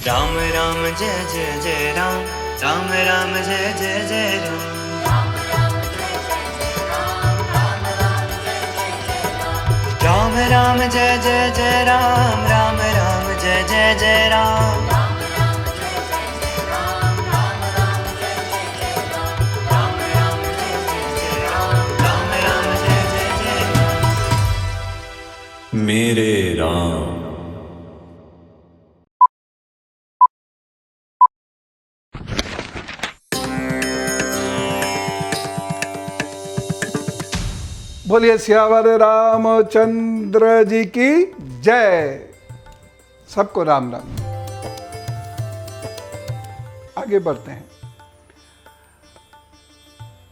राम राम जय जय जय राम, राम राम जय जय जय राम। राम राम जय जय जय राम, राम राम जय जय जय राम। राम राम जय जय जय राम, राम राम जय जय जय राम। मेरे राम। बोलिए सियावर रामचंद्र जी की जय। सबको राम राम। आगे बढ़ते हैं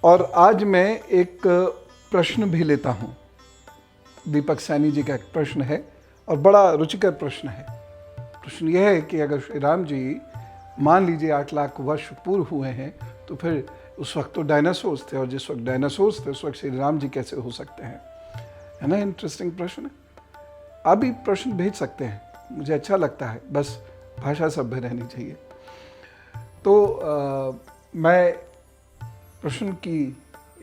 और आज मैं एक प्रश्न भी लेता हूं। दीपक सैनी जी का एक प्रश्न है और बड़ा रुचिकर प्रश्न है। प्रश्न यह है कि अगर श्री राम जी मान लीजिए 8 लाख वर्ष पूर्व हुए हैं तो फिर उस वक्त तो डायनासोर्स थे, और जिस वक्त डायनासोर्स थे उस वक्त श्री राम जी कैसे हो सकते हैं? है ना, इंटरेस्टिंग प्रश्न। आप भी प्रश्न भेज सकते हैं, मुझे अच्छा लगता है, बस भाषा सभ्य रहनी चाहिए। तो मैं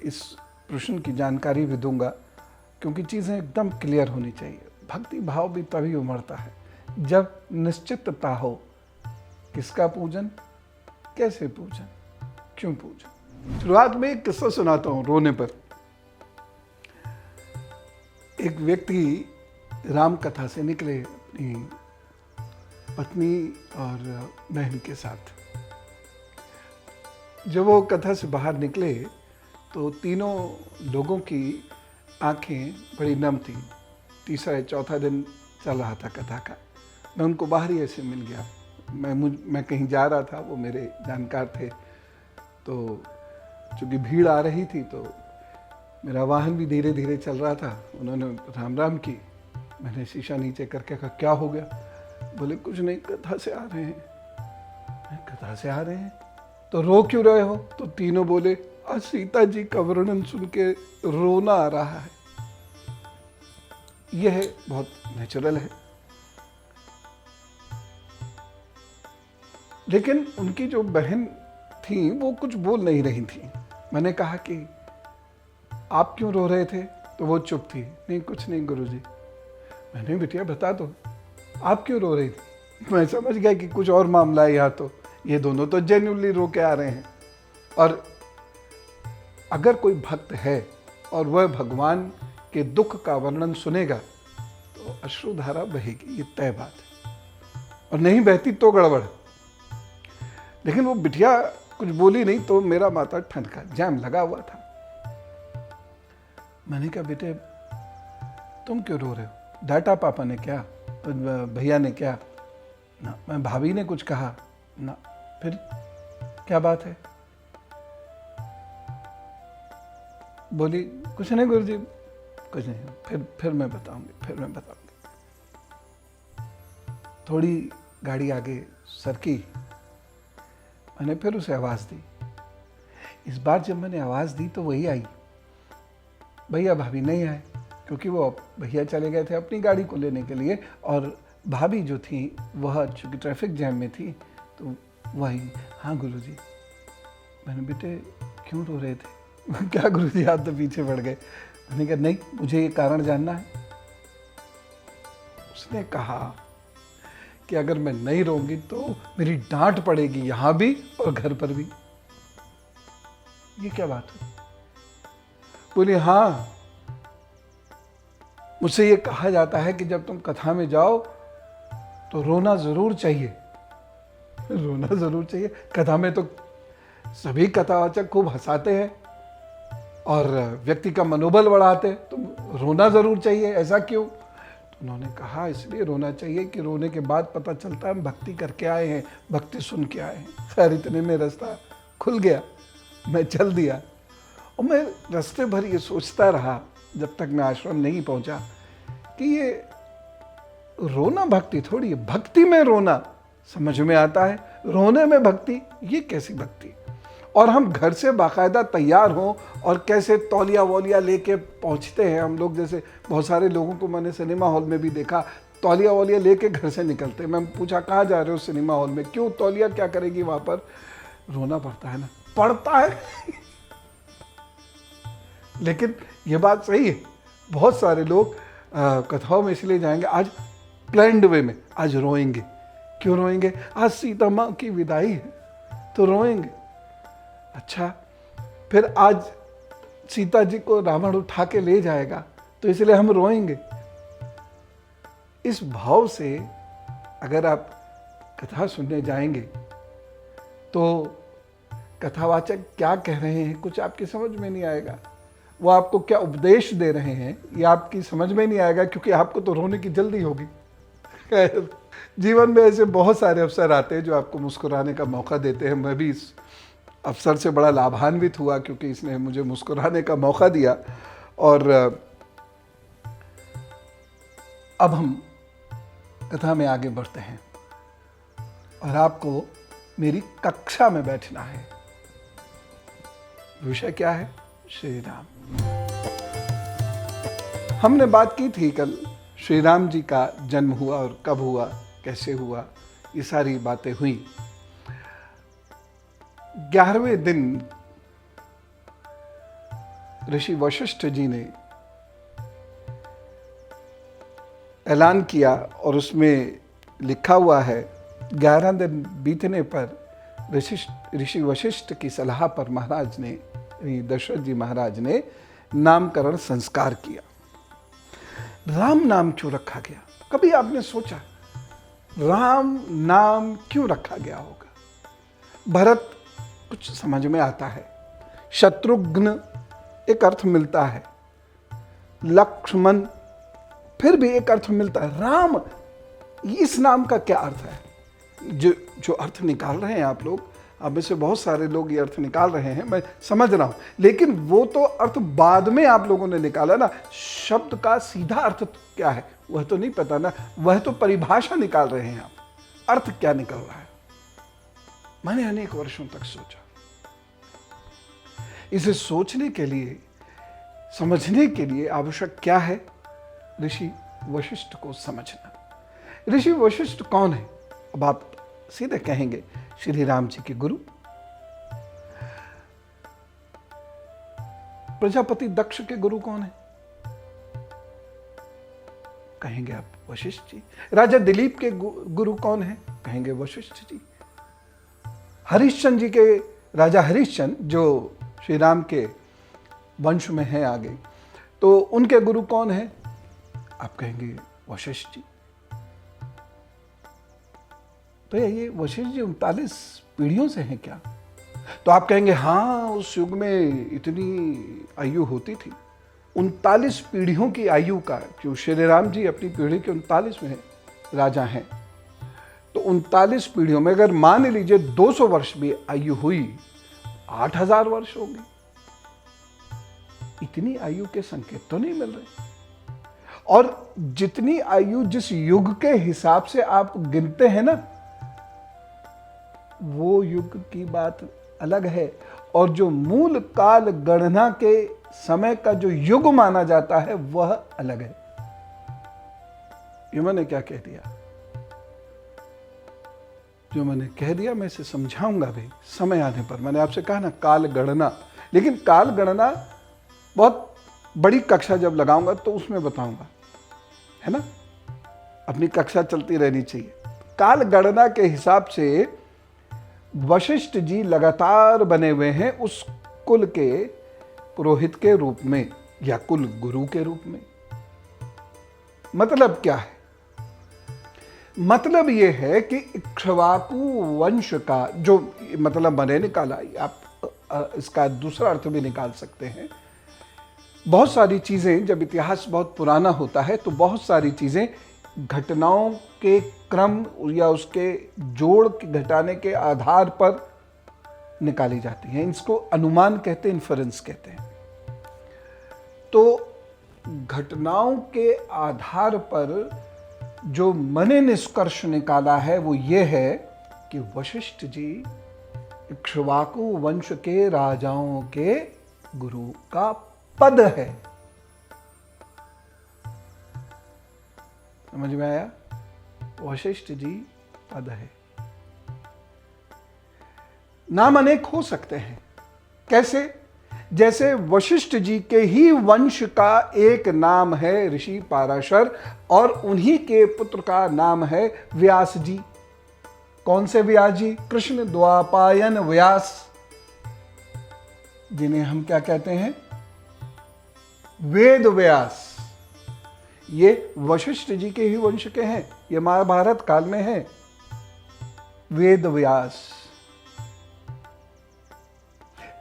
इस प्रश्न की जानकारी भी दूंगा क्योंकि चीज़ें एकदम क्लियर होनी चाहिए। भक्ति भाव भी तभी उमड़ता है जब निश्चितता हो। किसका पूजन, कैसे पूजन, क्यों पूजन। शुरुआत में एक किस्सा सुनाता हूं रोने पर। एक व्यक्ति राम कथा से निकले अपनी पत्नी और बहन के साथ। जब वो कथा से बाहर निकले तो तीनों लोगों की आंखें बड़ी नम थी। तीसरा या चौथा दिन चल रहा था कथा का। मैं उनको बाहर ही ऐसे मिल गया। मैं कहीं जा रहा था, वो मेरे जानकार थे। तो चूँकि भीड़ आ रही थी तो मेरा वाहन भी धीरे धीरे चल रहा था। उन्होंने राम राम की। मैंने शीशा नीचे करके कहा क्या हो गया? बोले कुछ नहीं, कथा से आ रहे हैं। मैं कथा से आ रहे हैं तो रो क्यों रहे हो? तो तीनों बोले आज सीता जी का वर्णन सुन के रोना आ रहा है। यह बहुत नेचुरल है। लेकिन उनकी जो बहन थी वो कुछ बोल नहीं रही थी। मैंने कहा कि आप क्यों रो रहे थे? तो वो चुप थी। नहीं कुछ नहीं गुरुजी। मैंने बिटिया बता दो आप क्यों रो रही थी? मैं समझ गया कि कुछ और मामला है यहाँ। तो ये दोनों तो जेन्युइनली रो के आ रहे हैं। और अगर कोई भक्त है और वह भगवान के दुख का वर्णन सुनेगा तो अश्रुधारा बहेगी, ये तय बात है। और नहीं बहती तो गड़बड़। लेकिन वो बिटिया कुछ बोली नहीं तो मेरा माथा ठनका, जैम लगा हुआ था। मैंने कहा बेटे तुम क्यों रो रहे हो? डांटा पापा ने क्या? भैया ने क्या? ना। मैं भाभी ने कुछ कहा? ना। फिर क्या बात है? बोली कुछ नहीं गुरुजी, कुछ नहीं। फिर मैं बताऊंगी। थोड़ी गाड़ी आगे सरकी। मैंने फिर उसे आवाज़ दी। इस बार जब मैंने आवाज़ दी तो वही आई। भैया भाभी नहीं आए क्योंकि वो भैया चले गए थे अपनी गाड़ी को लेने के लिए, और भाभी जो थी वह चूँकि ट्रैफिक जैम में थी तो वही। हाँ गुरुजी। मैंने बेटे क्यों रो रहे थे? क्या गुरुजी आप तो पीछे पड़ गए। मैंने कहा नहीं मुझे ये कारण जानना है। उसने कहा कि अगर मैं नहीं रोऊंगी तो मेरी डांट पड़ेगी यहां भी और घर पर भी। ये क्या बात है? बोली हाँ मुझसे ये कहा जाता है कि जब तुम कथा में जाओ तो रोना जरूर चाहिए। रोना जरूर चाहिए? कथा में तो सभी कथावाचक खूब हंसाते हैं और व्यक्ति का मनोबल बढ़ाते हैं, तो रोना जरूर चाहिए, ऐसा क्यों? उन्होंने कहा इसलिए रोना चाहिए कि रोने के बाद पता चलता है हम भक्ति करके आए हैं, भक्ति सुन के आए हैं। खैर इतने में रास्ता खुल गया, मैं चल दिया। और मैं रास्ते भर ये सोचता रहा जब तक मैं आश्रम नहीं पहुंचा कि ये रोना भक्ति थोड़ी है। भक्ति में रोना समझ में आता है, रोने में भक्ति, ये कैसी भक्ति? और हम घर से बाकायदा तैयार हों और कैसे तौलिया वौलिया लेके पहुंचते हैं हम लोग। जैसे बहुत सारे लोगों को मैंने सिनेमा हॉल में भी देखा, तौलिया वौलिया लेके घर से निकलते। मैं पूछा कहाँ जा रहे हो? सिनेमा हॉल में। क्यों? तौलिया क्या करेगी वहां पर? रोना पड़ता है ना। पड़ता है लेकिन ये बात सही है, बहुत सारे लोग कथाओं में इसलिए जाएंगे आज प्लैंड वे में, आज रोएंगे। क्यों रोएंगे? आज सीता माँ की विदाई है तो रोएंगे। अच्छा, फिर आज सीता जी को रावण उठा के ले जाएगा तो इसलिए हम रोएंगे। इस भाव से अगर आप कथा सुनने जाएंगे तो कथावाचक क्या कह रहे हैं कुछ आपकी समझ में नहीं आएगा। वो आपको क्या उपदेश दे रहे हैं ये आपकी समझ में नहीं आएगा, क्योंकि आपको तो रोने की जल्दी होगी। खैर, जीवन में ऐसे बहुत सारे अवसर आते हैं जो आपको मुस्कुराने का मौका देते हैं। मैं भी इस अवसर से बड़ा लाभान्वित हुआ क्योंकि इसने मुझे मुस्कुराने का मौका दिया। और अब हम कथा में आगे बढ़ते हैं और आपको मेरी कक्षा में बैठना है। विषय क्या है? श्री राम। हमने बात की थी कल, श्री राम जी का जन्म हुआ और कब हुआ, कैसे हुआ, ये सारी बातें हुई। 11वें दिन ऋषि वशिष्ठ जी ने ऐलान किया और उसमें लिखा हुआ है 11 दिन बीतने पर ऋषि वशिष्ठ की सलाह पर महाराज ने, दशरथ जी महाराज ने नामकरण संस्कार किया। राम नाम क्यों रखा गया? कभी आपने सोचा राम नाम क्यों रखा गया होगा? भरत कुछ समझ में आता है, शत्रुघ्न एक अर्थ मिलता है, लक्ष्मण फिर भी एक अर्थ मिलता है, राम इस नाम का क्या अर्थ है? जो अर्थ निकाल रहे हैं आप लोग, अब में से बहुत सारे लोग ये अर्थ निकाल रहे हैं, मैं समझ रहा हूं, लेकिन वो तो अर्थ बाद में आप लोगों ने निकाला ना। शब्द का सीधा अर्थ क्या है वह तो नहीं पता ना, वह तो परिभाषा निकाल रहे हैं आप, अर्थ क्या निकल रहा है। मैंने अनेक वर्षों तक सोचा, इसे सोचने के लिए, समझने के लिए आवश्यक क्या है? ऋषि वशिष्ठ को समझना। ऋषि वशिष्ठ कौन है? अब आप सीधे कहेंगे श्री राम जी के गुरु। प्रजापति दक्ष के गुरु कौन है? कहेंगे आप वशिष्ठ जी। राजा दिलीप के गुरु कौन है? कहेंगे वशिष्ठ जी। हरिश्चंद्र जी के, राजा हरिश्चंद्र जो श्री राम के वंश में है आगे, तो उनके गुरु कौन है? आप कहेंगे वशिष्ठ जी। तो ये वशिष्ठ जी 39 पीढ़ियों से हैं क्या? तो आप कहेंगे हाँ, उस युग में इतनी आयु होती थी। 39 पीढ़ियों की आयु का, क्यों श्री राम जी अपनी पीढ़ी के 39वें राजा हैं, तो 39 पीढ़ियों में अगर मान लीजिए 200 वर्ष भी आयु हुई, 8000 वर्ष होगी। इतनी आयु के संकेत तो नहीं मिल रहे। और जितनी आयु जिस युग के हिसाब से आप गिनते हैं ना, वो युग की बात अलग है, और जो मूल काल गणना के समय का जो युग माना जाता है वह अलग है। ये मैंने क्या कह दिया? जो मैंने कह दिया मैं इसे समझाऊंगा भी समय आने पर। मैंने आपसे कहा ना काल गणना, लेकिन काल गणना बहुत बड़ी कक्षा जब लगाऊंगा तो उसमें बताऊंगा, है ना। अपनी कक्षा चलती रहनी चाहिए। काल गणना के हिसाब से वशिष्ठ जी लगातार बने हुए हैं उस कुल के पुरोहित के रूप में या कुल गुरु के रूप में। मतलब क्या है? मतलब यह है कि इक्ष्वाकु वंश का जो मतलब मैंने निकाला, आप इसका दूसरा अर्थ भी निकाल सकते हैं। बहुत सारी चीजें, जब इतिहास बहुत पुराना होता है तो बहुत सारी चीजें घटनाओं के क्रम या उसके जोड़ के घटाने के आधार पर निकाली जाती हैं। इसको अनुमान कहते हैं, इन्फरेंस कहते हैं। तो घटनाओं के आधार पर जो मैंने निष्कर्ष निकाला है वो ये है कि वशिष्ठ जी इक्ष्वाकु वंश के राजाओं के गुरु का पद है। समझ में आया? वशिष्ठ जी पद है। नाम अनेक हो सकते हैं। कैसे? जैसे वशिष्ठ जी के ही वंश का एक नाम है ऋषि पाराशर और उन्हीं के पुत्र का नाम है व्यास जी। कौन से व्यास जी? कृष्ण द्वापायन व्यास, जिन्हें हम क्या कहते हैं? वेद व्यास। ये वशिष्ठ जी के ही वंश के हैं। ये महाभारत काल में है। वेद व्यास।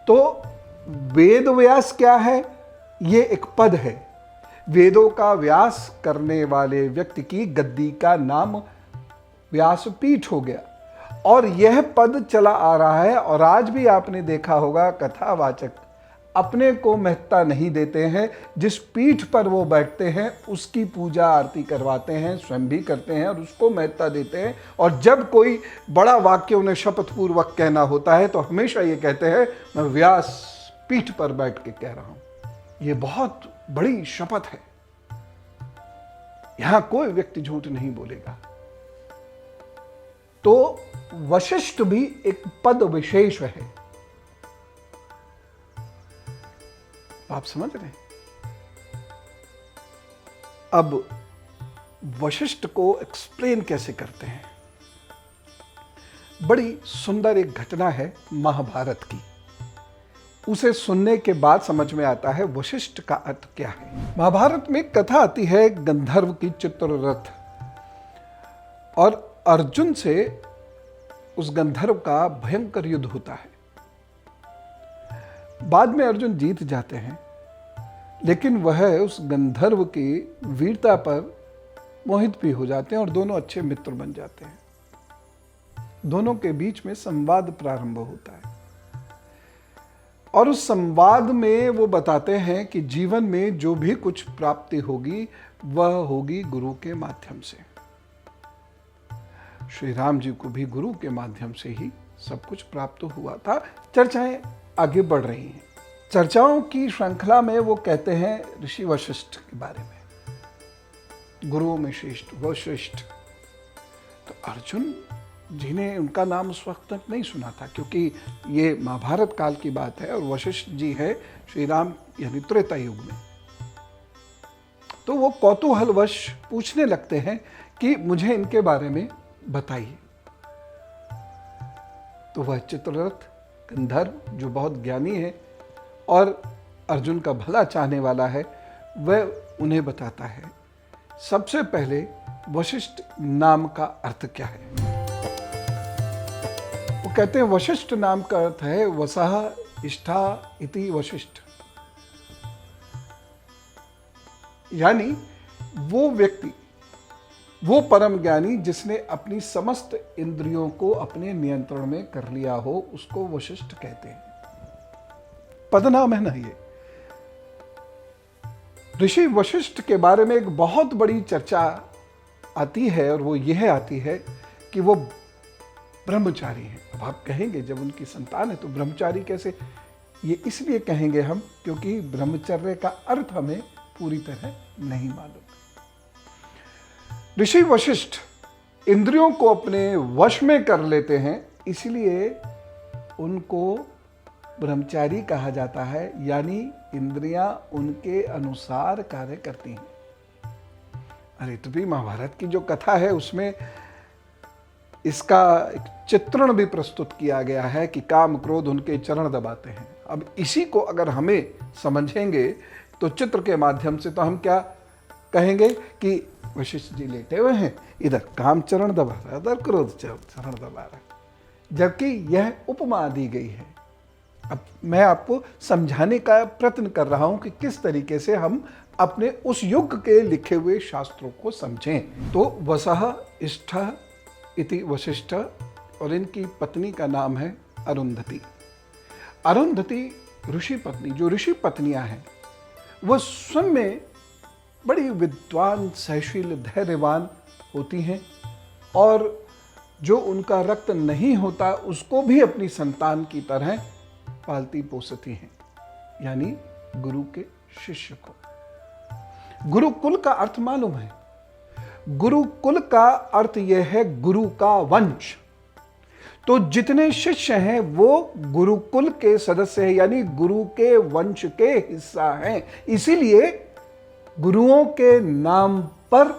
तो वेद व्यास क्या है? ये एक पद है। वेदों का व्यास करने वाले व्यक्ति की गद्दी का नाम व्यासपीठ हो गया और यह पद चला आ रहा है। और आज भी आपने देखा होगा कथावाचक अपने को महत्ता नहीं देते हैं। जिस पीठ पर वो बैठते हैं उसकी पूजा आरती करवाते हैं, स्वयं भी करते हैं और उसको महत्ता देते हैं। और जब कोई बड़ा वाक्य उन्हें शपथपूर्वक कहना होता है तो हमेशा ये कहते हैं मैं व्यास पीठ पर बैठ के कह रहा हूं। ये बहुत बड़ी शपथ है। यहां कोई व्यक्ति झूठ नहीं बोलेगा। तो वशिष्ठ भी एक पद विशेष है। आप समझ रहे हैं? अब वशिष्ठ को एक्सप्लेन कैसे करते हैं? बड़ी सुंदर एक घटना है महाभारत की। उसे सुनने के बाद समझ में आता है वशिष्ठ का अर्थ क्या है। महाभारत में कथा आती है गंधर्व की चित्ररथ और अर्जुन से उस गंधर्व का भयंकर युद्ध होता है। बाद में अर्जुन जीत जाते हैं, लेकिन वह उस गंधर्व की वीरता पर मोहित भी हो जाते हैं और दोनों अच्छे मित्र बन जाते हैं। दोनों के बीच में संवाद प्रारंभ होता है और उस संवाद में वो बताते हैं कि जीवन में जो भी कुछ प्राप्ति होगी वह होगी गुरु के माध्यम से। श्री राम जी को भी गुरु के माध्यम से ही सब कुछ प्राप्त हुआ था। चर्चाएं आगे बढ़ रही हैं। चर्चाओं की श्रृंखला में वो कहते हैं ऋषि वशिष्ठ के बारे में, गुरुओं में श्रेष्ठ वशिष्ठ। तो अर्जुन जी ने उनका नाम उस वक्त तक नहीं सुना था, क्योंकि ये महाभारत काल की बात है और वशिष्ठ जी है श्री राम यानी त्रेता युग में। तो वो कौतूहलवश पूछने लगते हैं कि मुझे इनके बारे में बताइए। तो वह चित्ररथ गंधर्व जो बहुत ज्ञानी है और अर्जुन का भला चाहने वाला है, वह उन्हें बताता है। सबसे पहले वशिष्ठ नाम का अर्थ क्या है? वो कहते हैं वशिष्ठ नाम का अर्थ है वसः इष्ठा इति वशिष्ठ, यानी वो व्यक्ति, वो परम ज्ञानी जिसने अपनी समस्त इंद्रियों को अपने नियंत्रण में कर लिया हो, उसको वशिष्ठ कहते हैं। पदनाम है ना ये। ऋषि वशिष्ठ के बारे में एक बहुत बड़ी चर्चा आती है और वो यह आती है कि वो ब्रह्मचारी हैं। अब आप कहेंगे जब उनकी संतान है तो ब्रह्मचारी कैसे? ये इसलिए कहेंगे हम क्योंकि ब्रह्मचर्य का अर्थ हमें पूरी तरह नहीं मालूम। ऋषि वशिष्ठ इंद्रियों को अपने वश में कर लेते हैं, इसलिए उनको ब्रह्मचारी कहा जाता है, यानी इंद्रियां उनके अनुसार कार्य करती हैं। अरे तो भी महाभारत की जो कथा है उसमें इसका एक चित्रण भी प्रस्तुत किया गया है कि काम क्रोध उनके चरण दबाते हैं। अब इसी को अगर हमें समझेंगे तो चित्र के माध्यम से तो हम क्या कहेंगे कि वशिष्ठ जी लेटे हुए हैं, इधर काम चरण दबा रहा है, उधर क्रोध चरण दबा रहा है, जबकि यह उपमा दी गई है। अब मैं आपको समझाने का प्रयत्न कर रहा हूं कि किस तरीके से हम अपने उस युग के लिखे हुए शास्त्रों को समझें। तो वसः इष्ठा इति वशिष्ठ और इनकी पत्नी का नाम है अरुंधति। अरुंधति ऋषि पत्नी, जो ऋषि पत्नियां हैं वह स्वयं में बड़ी विद्वान, सहशील, धैर्यवान होती हैं और जो उनका रक्त नहीं होता उसको भी अपनी संतान की तरह पालती पोसती हैं, यानी गुरु के शिष्य को। गुरुकुल का अर्थ मालूम है। गुरुकुल का अर्थ यह है गुरु का वंश। तो जितने शिष्य हैं वो गुरुकुल के सदस्य हैं, यानी गुरु के वंश के हिस्सा हैं। इसीलिए गुरुओं के नाम पर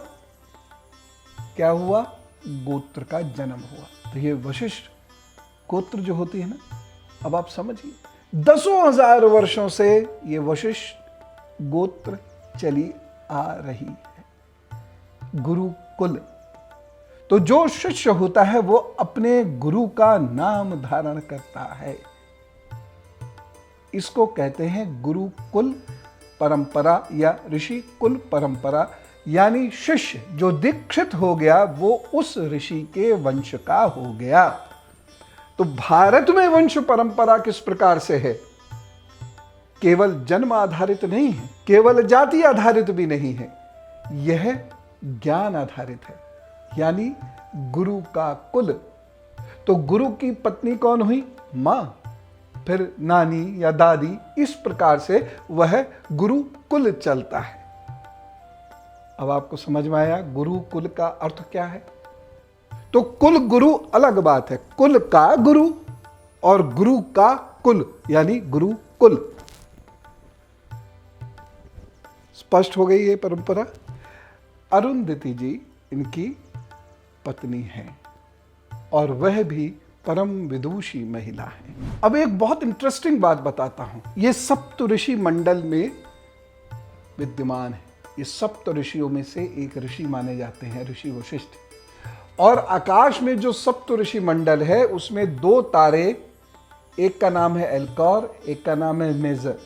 क्या हुआ, गोत्र का जन्म हुआ। तो ये वशिष्ठ गोत्र जो होती है ना, अब आप समझिए, दसों हजार वर्षों से ये वशिष्ठ गोत्र चली आ रही है, गुरुकुल। तो जो शिष्य होता है वो अपने गुरु का नाम धारण करता है, इसको कहते हैं गुरुकुल परंपरा या ऋषि कुल परंपरा। यानी शिष्य जो दीक्षित हो गया वो उस ऋषि के वंश का हो गया। तो भारत में वंश परंपरा किस प्रकार से है, केवल जन्म आधारित नहीं है, केवल जाति आधारित भी नहीं है, यह ज्ञान आधारित है, यानी गुरु का कुल। तो गुरु की पत्नी कौन हुई, मां, फिर नानी या दादी, इस प्रकार से वह गुरु कुल चलता है। अब आपको समझ में आया गुरु कुल का अर्थ क्या है। तो कुल गुरु अलग बात है, कुल का गुरु और गुरु का कुल यानी गुरु कुल। स्पष्ट हो गई ये परंपरा। अरुंधति जी इनकी पत्नी है और वह भी परम विदुषी महिला है। अब एक बहुत इंटरेस्टिंग बात बताता हूं, ये सप्त ऋषि मंडल में विद्यमान है। ये सप्त ऋषियों में से एक ऋषि माने जाते हैं, ऋषि वशिष्ठ। और आकाश में जो सप्त ऋषि मंडल है उसमें दो तारे, एक का नाम है एल्कोर, एक का नाम है मेजर,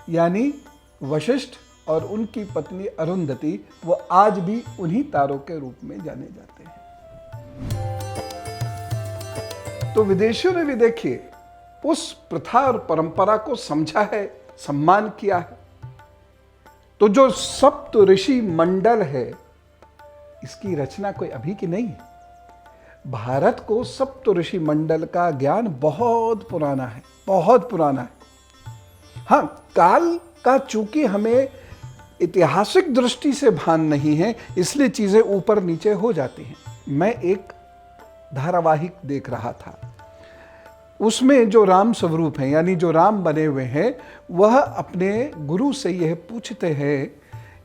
यानी वशिष्ठ और उनकी पत्नी अरुंधति, वो आज भी उन्हीं तारों के रूप में जाने जाते हैं। तो विदेशियों ने भी देखिए उस प्रथा और परंपरा को समझा है, सम्मान किया है। तो जो सप्त ऋषि मंडल है इसकी रचना कोई अभी की नहीं है। भारत को सप्त ऋषि मंडल का ज्ञान बहुत पुराना है, बहुत पुराना है। हाँ, काल का चूंकि हमें ऐतिहासिक दृष्टि से भान नहीं है, इसलिए चीजें ऊपर नीचे हो जाती हैं। मैं एक धारावाहिक देख रहा था, उसमें जो राम स्वरूप हैं यानी जो राम बने हुए हैं, वह अपने गुरु से यह पूछते हैं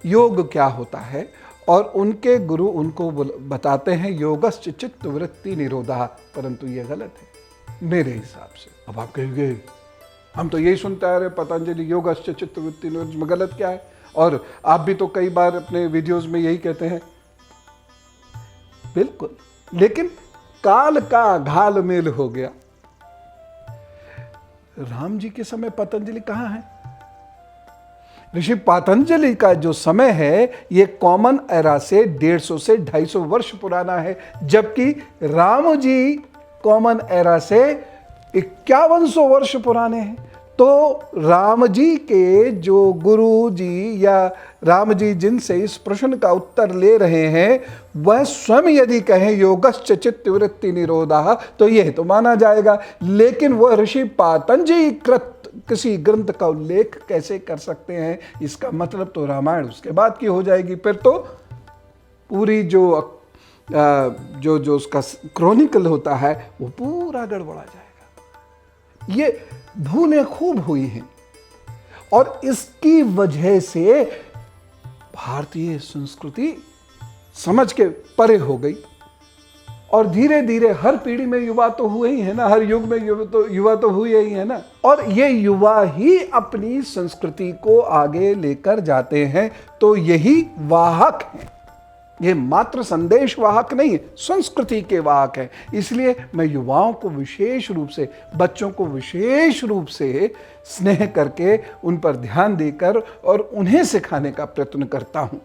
योग क्या होता है, और उनके गुरु उनको बताते हैं योगश्च चित्त वृत्ति निरोधा, परंतु यह गलत है मेरे हिसाब से। अब आप कहेंगे हम तो यही सुनते आ रहे पतंजलि योगश्च चित्त वृत्ति निरोध में गलत क्या है, और आप भी तो कई बार अपने वीडियोस में यही कहते हैं। बिल्कुल, लेकिन काल का घाल मेल हो गया। राम जी के समय पतंजलि कहां है? ऋषि पतंजलि का जो समय है ये कॉमन एरा से 150 से 250 वर्ष पुराना है, जबकि राम जी कॉमन एरा से 5100 वर्ष पुराने हैं। तो राम जी के जो गुरु जी या राम जी जिनसे इस प्रश्न का उत्तर ले रहे हैं, वह स्वयं यदि कहें योगश्च चित्त वृत्ति निरोधा, तो यह तो माना जाएगा। लेकिन वह ऋषि पतंजलि कृत किसी ग्रंथ का उल्लेख कैसे कर सकते हैं? इसका मतलब तो रामायण उसके बाद की हो जाएगी। फिर तो पूरी जो उसका क्रॉनिकल होता है वो पूरा गड़बड़ा जाएगा। ये भूलें खूब हुई हैं और इसकी वजह से भारतीय संस्कृति समझ के परे हो गई। और धीरे धीरे हर पीढ़ी में युवा तो हुए ही है ना, हर युग में युवा तो हुए ही है ना, और ये युवा ही अपनी संस्कृति को आगे लेकर जाते हैं। तो यही वाहक हैं, ये मात्र संदेश वाहक नहीं है, संस्कृति के वाहक है। इसलिए मैं युवाओं को विशेष रूप से, बच्चों को विशेष रूप से स्नेह करके उन पर ध्यान देकर और उन्हें सिखाने का प्रयत्न करता हूं।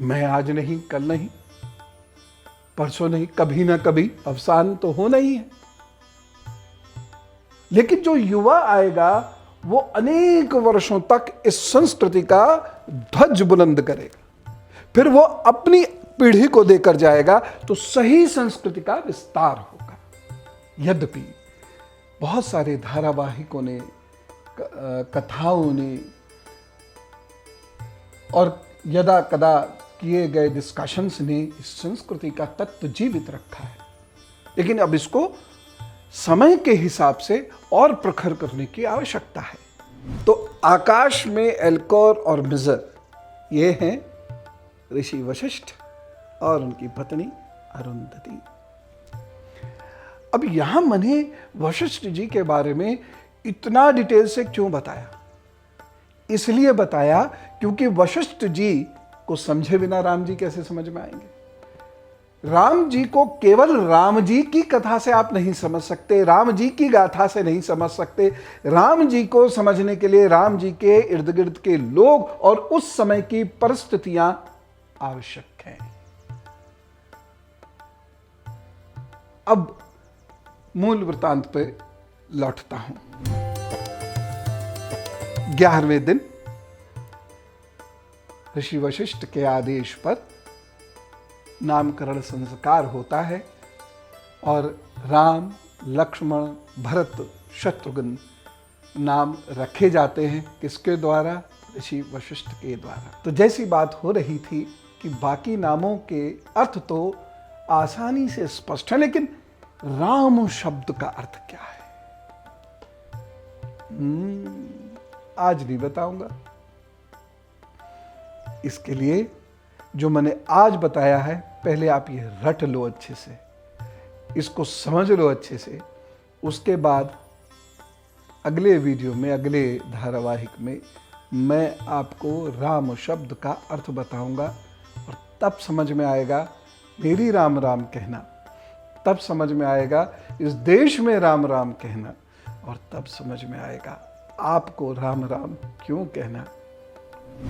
मैं आज नहीं, कल नहीं, परसों नहीं, कभी ना कभी अवसान तो होना ही है। लेकिन जो युवा आएगा वो अनेक वर्षों तक इस संस्कृति का ध्वज बुलंद करेगा, फिर वो अपनी पीढ़ी को देकर जाएगा, तो सही संस्कृति का विस्तार होगा। यद्यपि बहुत सारे धारावाहिकों ने, कथाओं ने और यदा कदा किए गए डिस्कशंस ने इस संस्कृति का तत्व जीवित रखा है, लेकिन अब इसको समय के हिसाब से और प्रखर करने की आवश्यकता है। तो आकाश में एल्कोर और मिजर ये हैं ऋषि वशिष्ठ और उनकी पत्नी अरुंधति। अब यहां मैंने वशिष्ठ जी के बारे में इतना डिटेल से क्यों बताया? इसलिए बताया क्योंकि वशिष्ठ जी को समझे बिना राम जी कैसे समझ में आएंगे। राम जी को केवल राम जी की कथा से आप नहीं समझ सकते, राम जी की गाथा से नहीं समझ सकते। राम जी को समझने के लिए राम जी के इर्द गिर्द के लोग और उस समय की परिस्थितियां आवश्यक हैं। अब मूल वृत्तांत पे लौटता हूं। 11वें दिन ऋषि वशिष्ठ के आदेश पर नामकरण संस्कार होता है और राम, लक्ष्मण, भरत, शत्रुघ्न नाम रखे जाते हैं। किसके द्वारा? ऋषि वशिष्ठ के द्वारा। तो जैसी बात हो रही थी कि बाकी नामों के अर्थ तो आसानी से स्पष्ट है, लेकिन राम शब्द का अर्थ क्या है आज नहीं बताऊंगा। इसके लिए जो मैंने आज बताया है, पहले आप ये रट लो अच्छे से, इसको समझ लो अच्छे से। उसके बाद अगले वीडियो में, अगले धारावाहिक में मैं आपको राम शब्द का अर्थ बताऊंगा और तब समझ में आएगा मेरी राम राम कहना, तब समझ में आएगा इस देश में राम राम कहना, और तब समझ में आएगा आपको राम राम क्यों कहना।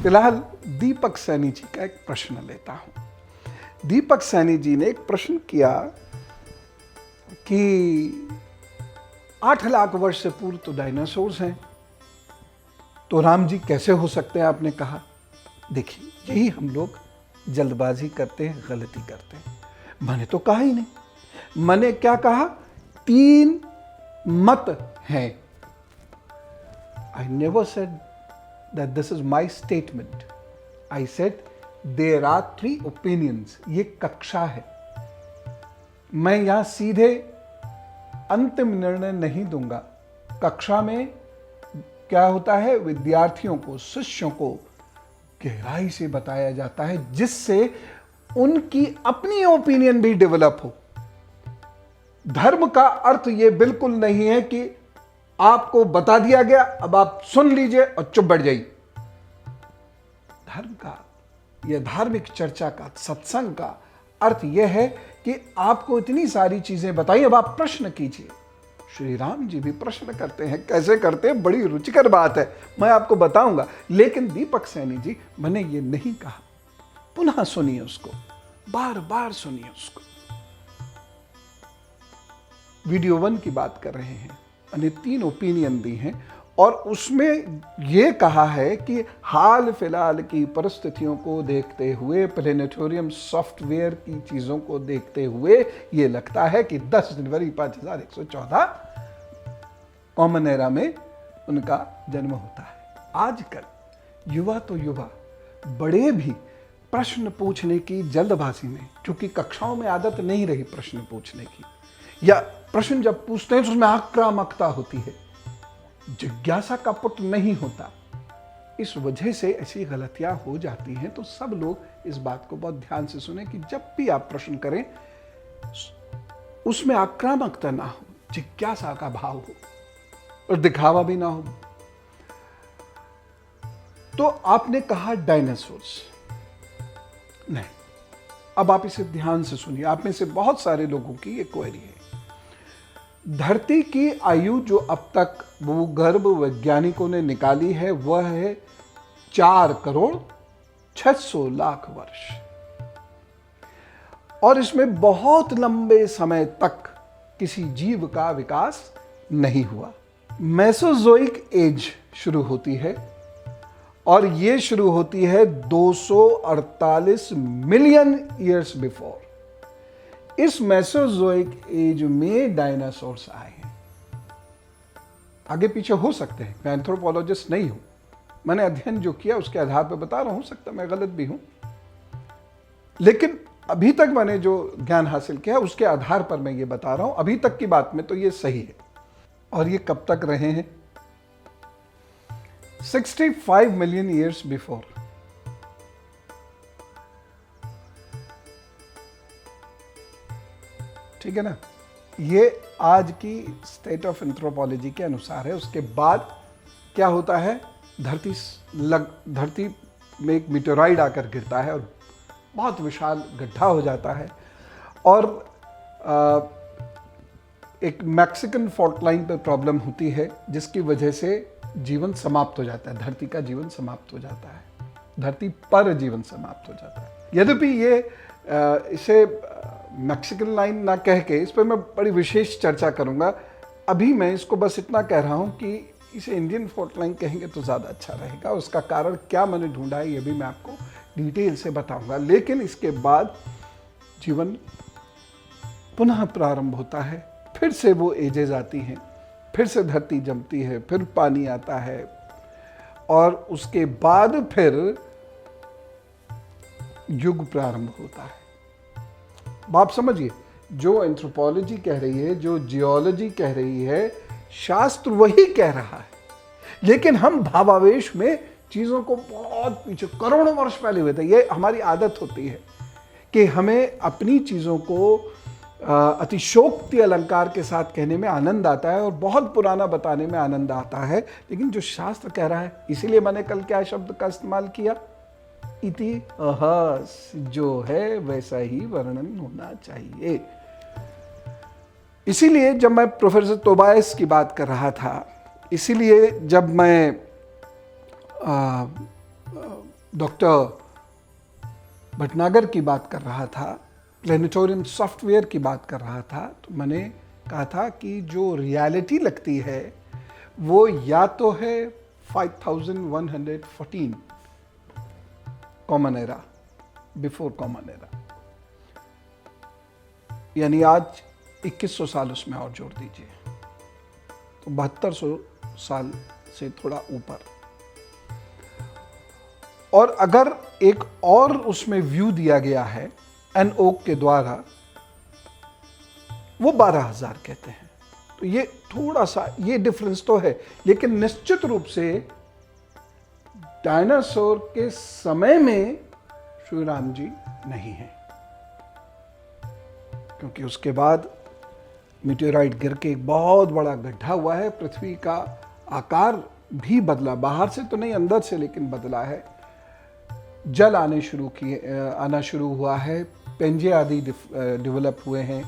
फिलहाल दीपक सैनी जी का एक प्रश्न लेता हूं। दीपक सैनी जी ने एक प्रश्न किया कि 8 लाख वर्ष से पूर्व तो डायनासोर्स हैं, तो राम जी कैसे हो सकते हैं? आपने कहा, देखिए यही हम लोग जल्दबाजी करते हैं, गलती करते हैं। मैंने तो कहा ही नहीं। मैंने क्या कहा? 3 मत हैं। I never said that this is my statement. I said there are 3 opinions. ये कक्षा है। मैं यहां सीधे अंतिम निर्णय नहीं दूंगा। कक्षा में क्या होता है? विद्यार्थियों को, शिष्यों को गहराई से बताया जाता है, जिससे उनकी अपनी ओपिनियन भी डेवलप हो। धर्म का अर्थ यह बिल्कुल नहीं है कि आपको बता दिया गया, अब आप सुन लीजिए और चुप बैठ जाइए। धर्म का, यह धार्मिक चर्चा का, सत्संग का अर्थ यह है कि आपको इतनी सारी चीजें बताई, अब आप प्रश्न कीजिए। श्री राम जी भी प्रश्न करते हैं। कैसे करते हैं? बड़ी रुचिकर बात है, मैं आपको बताऊंगा। लेकिन दीपक सैनी जी, मैंने ये नहीं कहा। पुनः सुनिए उसको, बार बार सुनिए उसको। वीडियो 1 की बात कर रहे हैं। मैंने 3 ओपिनियन दी हैं और उसमें यह कहा है कि हाल फिलहाल की परिस्थितियों को देखते हुए, प्लेनेटोरियम सॉफ्टवेयर की चीज़ों को देखते हुए ये लगता है कि 10 जनवरी 5114 कॉमन एरा में उनका जन्म होता है। आजकल युवा तो युवा, बड़े भी प्रश्न पूछने की जल्दबाजी में, क्योंकि कक्षाओं में आदत नहीं रही प्रश्न पूछने की, या प्रश्न जब पूछते हैं तो उसमें आक्रामकता होती है, जिज्ञासा का पुट नहीं होता। इस वजह से ऐसी गलतियां हो जाती हैं। तो सब लोग इस बात को बहुत ध्यान से सुने कि जब भी आप प्रश्न करें उसमें आक्रामकता ना हो, जिज्ञासा का भाव हो और दिखावा भी ना हो। तो आपने कहा डायनासोर्स नहीं। अब आप इसे ध्यान से सुनिए। आप में से बहुत सारे लोगों की ये क्वेरी है। धरती की आयु जो अब तक भूगर्भ वैज्ञानिकों ने निकाली है वह है 4,600,00,000 वर्ष, और इसमें बहुत लंबे समय तक किसी जीव का विकास नहीं हुआ। मेसोजोइक एज शुरू होती है और यह शुरू होती है 248 मिलियन ईयर्स बिफोर। इस मेसोजोइक एज में डायनासोर्स आए हैं। आगे पीछे हो सकते हैं, मैं एंथ्रोपोलॉजिस्ट नहीं हूं, मैंने अध्ययन जो किया उसके आधार पर बता रहा हूं, सकता मैं गलत भी हूं, लेकिन अभी तक मैंने जो ज्ञान हासिल किया उसके आधार पर मैं ये बता रहा हूं। अभी तक की बात में तो ये सही है। और ये कब तक रहे हैं? 65 मिलियन ईयर्स बिफोर। ठीक है ना? ये आज की स्टेट ऑफ एंथ्रोपोलॉजी के अनुसार है। उसके बाद क्या होता है, धरती में एक मीटेराइड आकर गिरता है और बहुत विशाल गड्ढा हो जाता है और एक मैक्सिकन फॉल्ट लाइन पर प्रॉब्लम होती है जिसकी वजह से जीवन समाप्त हो जाता है, धरती का जीवन समाप्त हो जाता है, धरती पर जीवन समाप्त हो जाता है। यद्यपि ये इसे मैक्सिकन लाइन ना कह के, इस पर मैं बड़ी विशेष चर्चा करूंगा। अभी मैं इसको बस इतना कह रहा हूं कि इसे इंडियन फॉल्ट लाइन कहेंगे तो ज़्यादा अच्छा रहेगा। उसका कारण क्या मैंने ढूंढा है ये भी मैं आपको डिटेल से बताऊंगा। लेकिन इसके बाद जीवन पुनः प्रारंभ होता है, फिर से वो एजेस आती हैं, फिर से धरती जमती है, फिर पानी आता है और उसके बाद फिर युग प्रारंभ होता है। आप समझिए, जो एंथ्रोपोलॉजी कह रही है, जो जियोलॉजी कह रही है, शास्त्र वही कह रहा है, लेकिन हम भावावेश में चीज़ों को बहुत पीछे करोड़ों वर्ष पहले हुए थे। ये हमारी आदत होती है कि हमें अपनी चीज़ों को अतिशोक्ति अलंकार के साथ कहने में आनंद आता है और बहुत पुराना बताने में आनंद आता है। लेकिन जो शास्त्र कह रहा है, इसीलिए मैंने कल क्या शब्द का इस्तेमाल किया, इतिहास जो है वैसा ही वर्णन होना चाहिए। इसीलिए जब मैं प्रोफेसर तोबायस की बात कर रहा था, इसीलिए जब मैं डॉक्टर भटनागर की बात कर रहा था, प्लेनेटोरियम सॉफ्टवेयर की बात कर रहा था, तो मैंने कहा था कि जो रियलिटी लगती है वो या तो है 5114 common era, before common era, यानी आज 2100 साल उसमें और जोड़ दीजिए तो 7200 साल से थोड़ा ऊपर। और अगर एक और उसमें व्यू दिया गया है एन ओक के द्वारा, वो 12,000 कहते हैं। तो ये थोड़ा सा ये डिफरेंस तो है, लेकिन निश्चित रूप से डायनासोर के समय में श्री राम जी नहीं हैं, क्योंकि उसके बाद मीटेराइट गिर के एक बहुत बड़ा गड्ढा हुआ है, पृथ्वी का आकार भी बदला, बाहर से तो नहीं अंदर से लेकिन बदला है, जल आना शुरू हुआ है, पेंजे आदि डेवलप हुए हैं,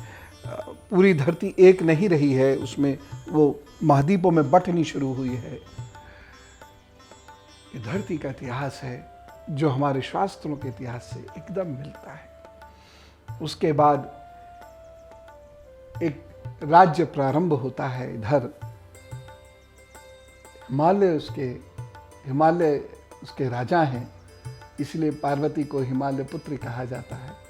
पूरी धरती एक नहीं रही है, उसमें वो महाद्वीपों में बंटनी शुरू हुई है। ये धरती का इतिहास है जो हमारे शास्त्रों के इतिहास से एकदम मिलता है। उसके बाद एक राज्य प्रारंभ होता है इधर, हिमालय उसके राजा हैं, इसलिए पार्वती को हिमालय पुत्री कहा जाता है।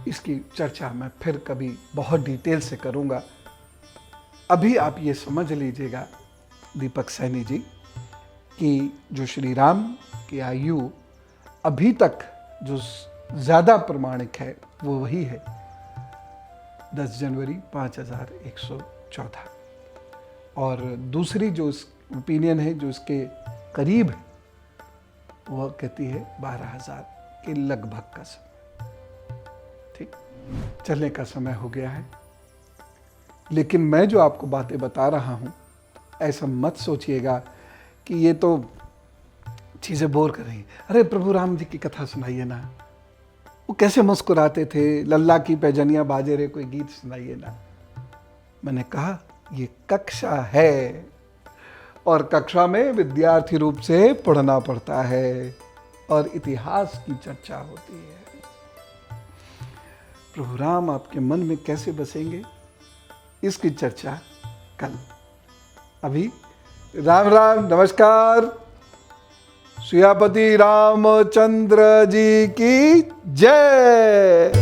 इसकी चर्चा मैं फिर कभी बहुत डिटेल से करूंगा। अभी आप ये समझ लीजिएगा दीपक सैनी जी कि जो श्री राम की आयु अभी तक जो ज़्यादा प्रमाणिक है वो वही है 10 जनवरी 5114। और दूसरी जो ओपिनियन है जो इसके करीब है वह कहती है 12,000 के लगभग का समय। ठीक, चलने का समय हो गया है, लेकिन मैं जो आपको बातें बता रहा हूं ऐसा मत सोचिएगा कि ये तो चीज़ें बोर कर रही हैं। अरे प्रभु राम जी की कथा सुनाइए ना, वो कैसे मुस्कुराते थे, लल्ला की पैजनियाँ बाजे रे, कोई गीत सुनाइए ना। मैंने कहा ये कक्षा है और कक्षा में विद्यार्थी रूप से पढ़ना पड़ता है और इतिहास की चर्चा होती है। प्रभु राम आपके मन में कैसे बसेंगे इसकी चर्चा कल। अभी राम राम, नमस्कार। सियापति रामचंद्र जी की जय।